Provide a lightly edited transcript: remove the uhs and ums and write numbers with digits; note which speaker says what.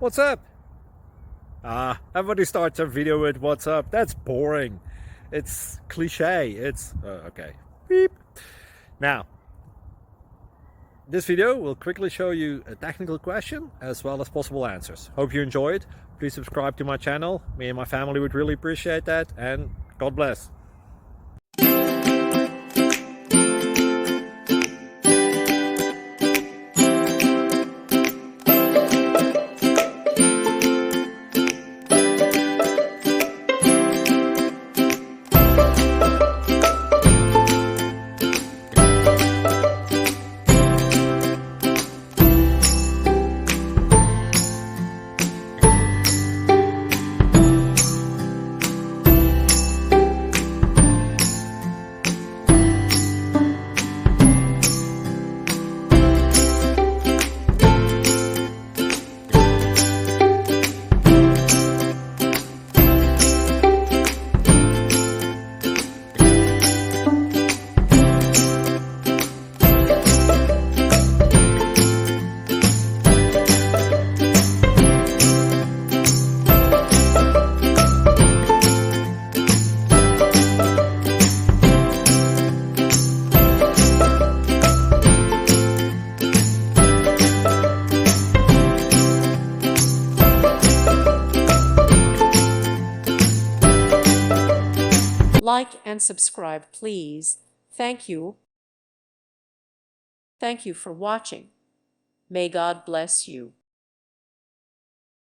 Speaker 1: What's up? Everybody starts a video with what's up. That's boring. It's cliche. It's okay. Beep. Now, this video will quickly show you a technical question as well as possible answers. Hope you enjoy it. Please subscribe to my channel. Me and my family would really appreciate that, and God bless.
Speaker 2: Like and subscribe, please. Thank you. Thank you for watching. May God bless you.